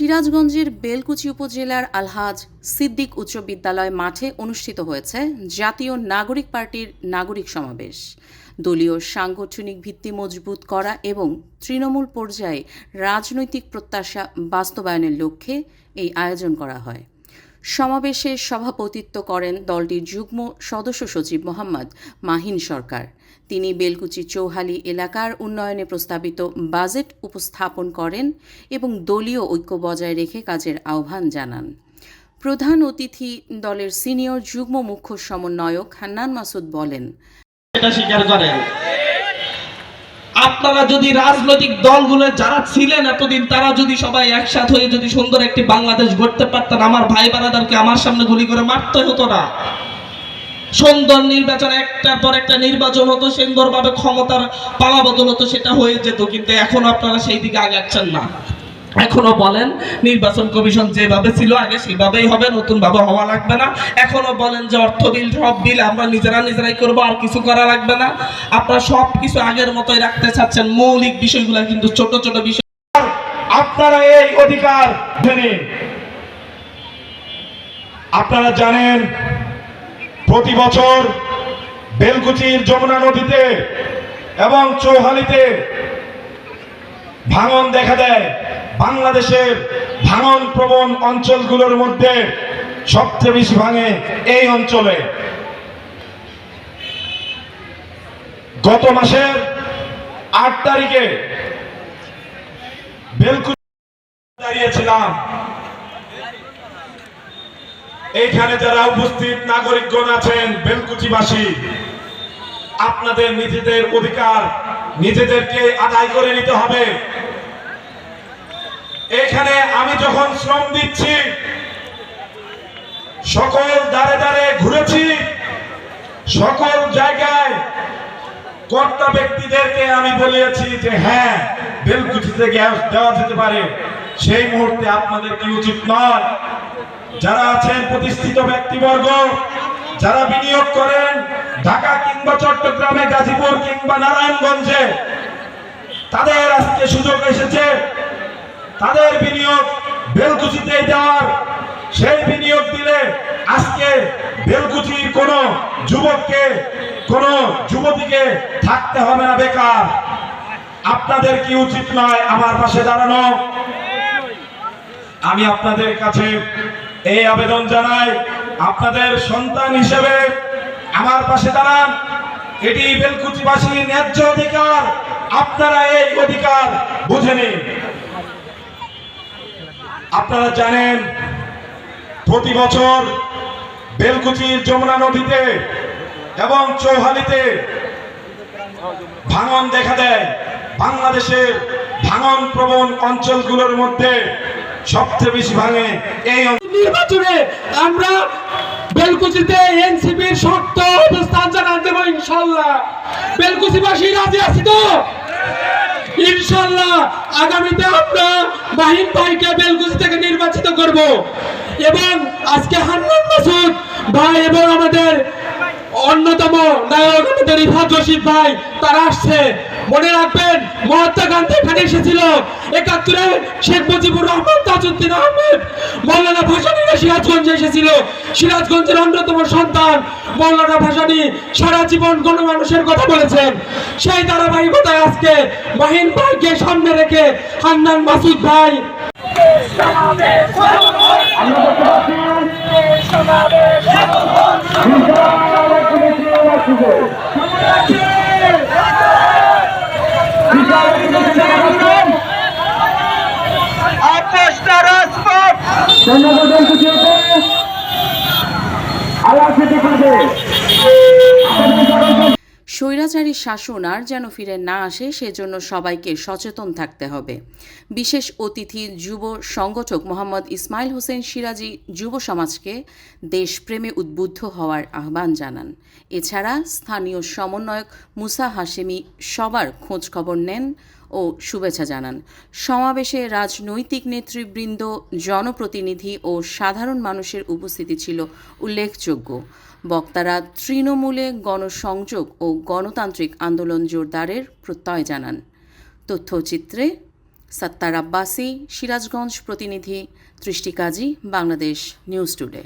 সিরাজগঞ্জের বেলকুচি উপজেলার আলহাজ সিদ্দিক উচ্চ বিদ্যালয় মাঠে অনুষ্ঠিত হয়েছে জাতীয় নাগরিক পার্টির নাগরিক সমাবেশ। দলীয় সাংগঠনিক ভিত্তি মজবুত করা এবং তৃণমূল পর্যায়ে রাজনৈতিক প্রত্যাশা বাস্তবায়নের লক্ষ্যে এই আয়োজন করা হয়। সমাবেশে সভাপতিত্ব করেন দলটির যুগ্ম সদস্য সচিব মোহাম্মদ মাহিন সরকার। তিনি বেলকুচি চৌহালি এলাকার উন্নয়নে প্রস্তাবিত বাজেট উপস্থাপন করেন এবং দলীয় ঐক্য বজায় রেখে কাজের আহ্বান জানান। প্রধান অতিথি দলের সিনিয়র যুগ্ম মুখ্য সমন্বয়ক হান্নান মাসুদ বলেন, এটা স্বীকার করেন আপনারা যদি রাজনৈতিক দলগুলো যারা ছিলেন এতদিন তারা যদি সবাই একসাথে হয়ে যদি সুন্দর একটি বাংলাদেশ গড়তে পারতেন, আমার ভাই বারাদারকে আমার সামনে গুলি করে মারতে হতো না। সুন্দর নির্বাচন, একটার পর একটা নির্বাচন হতো, সুন্দরভাবে ক্ষমতার পালা বদল হতো, সেটা হয়ে যেত। কিন্তু এখন আপনারা সেই দিকে আগাচ্ছেন না। এখনো বলেন নির্বাচন কমিশন যেভাবে ছিল আগে সেভাবেই হবে, নতুন ভাবে হওয়া লাগবে না। এখনো বলেন যে অর্থ বিল সব বিল আমরা নিজেরাই করবো, আর কিছু করা লাগবে না। আপনারা সবকিছু আগের মতোই রাখতে চাচ্ছেন, মৌলিক বিষয়গুলো কিন্তু ছোট ছোট বিষয়। আপনারা এই অধিকার নিন। আপনারা জানেন প্রতি বছর বেলকুচির যমুনা নদীতে এবং চৌহালিতে ভাঙন দেখা দেয়। বাংলাদেশের ভাঙন প্রবণ অঞ্চলগুলোর মধ্যে সবচেয়ে বেশি ভাঙে এই অঞ্চলে। গত মাসের 8 তারিখে বেলকুচি দাঁড়িয়েছিলাম। এইখানে যারা উপস্থিত নাগরিকগণ আছেন, বেলকুচিবাসী, আপনাদের নিজেদের অধিকার নিজেদেরকে আদায় করে নিতে হবে। এখানে আমি যখন শ্রম দিচ্ছি, সকল দাঁড়ে দাঁড়ে ঘুরেছি, সকল জায়গায় কর্তা ব্যক্তিদেরকে আমি বলেছি যে হ্যাঁ বেলকুচিতে গ্যাস দেওয়া যেতে পারে। সেই মুহূর্তে আপনাদের কি উচিত নয়? যারা আছেন প্রতিষ্ঠিত ব্যক্তিবর্গ, যারা বিনিয়োগ করেন ঢাকা কিংবা চট্টগ্রামে, গাজীপুর কিংবা নারায়ণগঞ্জে, তাদের আজকে সুযোগ এসেছে তাদের বিনিয়োগ বেলকুচিতে দেওয়ার। সেই বিনিয়োগ দিলে আজকে বেলকুচির কোন যুবককে, কোন যুবতীকে থাকতে হবে না বেকার। আপনাদের কি উচিত নয় আমার পাশে দাঁড়ানো? আমি আপনাদের কাছে এই আবেদন জানাই, আপনাদের সন্তান হিসেবে আমার পাশে দাঁড়ান। এটি বেলকুচিবাসীর ন্যায্য অধিকার, আপনারা এই অধিকার বুঝে নিন। আপনারা জানেন প্রতি বছর বেলকুচির যমুনা নদীতে এবং চৌহালিতে ভাঙন দেখা দেয়। বাংলাদেশের ভাঙন প্রবণ অঞ্চলগুলোর মধ্যে সবচেয়ে বেশি ভাঙে এই নির্বাচনে আমরা বেলকুচিতে এনসিপির শক্ত অবস্থান জানান দেব ইনশাআল্লাহ। বেলকুচিবাসী রাজি আছি তো? ইনশাআল্লাহ আগামীতে আমরা মাহিন ভাইকে বেলকুচি থেকে নির্বাচিত করব এবং আজকে হান্নান মাসুদ ভাই এবং আমাদের অন্যতম নায়ক আমাদের ইফাত রশিদ ভাই তারা আসছে। মনে রাখবেন মহাত্মা গান্ধী এখানে এসেছিল, ৭১-এ শেখ মুজিবুর রহমান, তাজউদ্দিন আহমেদ, মৌলানা ভাসানীরা সিরাজগঞ্জে এসেছিল। সিরাজগঞ্জের অন্যতম সন্তান মৌলানা ভাসানী সারা জীবন গণমানুষের কথা বলেছেন। সেই ধারাবাহিকতায় আজকে মাহিন ভাইকে সামনে রেখে হান্নান মাসুদ ভাই স্বৈরাচারী শাসন আর যেন ফিরে না আসে সেজন্য সবাইকে সচেতন থাকতে হবে। বিশেষ অতিথি যুব সংগঠক মোহাম্মদ ইসমাইল হোসেন সিরাজি যুব সমাজকে দেশপ্রেমে উদ্বুদ্ধ হওয়ার আহ্বান জানান। এছাড়া স্থানীয় সমন্বয়ক মুসা হাশেমি সবার খোঁজ খবর নেন ও শুভেচ্ছা জানান। সমাবেশে রাজনৈতিক নেতৃবৃন্দ, জনপ্রতিনিধি ও সাধারণ মানুষের উপস্থিতি ছিল উল্লেখযোগ্য। বক্তারা তৃণমূলে গণসংযোগ ও গণতান্ত্রিক আন্দোলন জোরদারের প্রত্যয় জানান। তথ্যচিত্রে সত্তার আব্বাসী, সিরাজগঞ্জ প্রতিনিধি, দৃষ্টি কাজী, বাংলাদেশ নিউজ টুডে।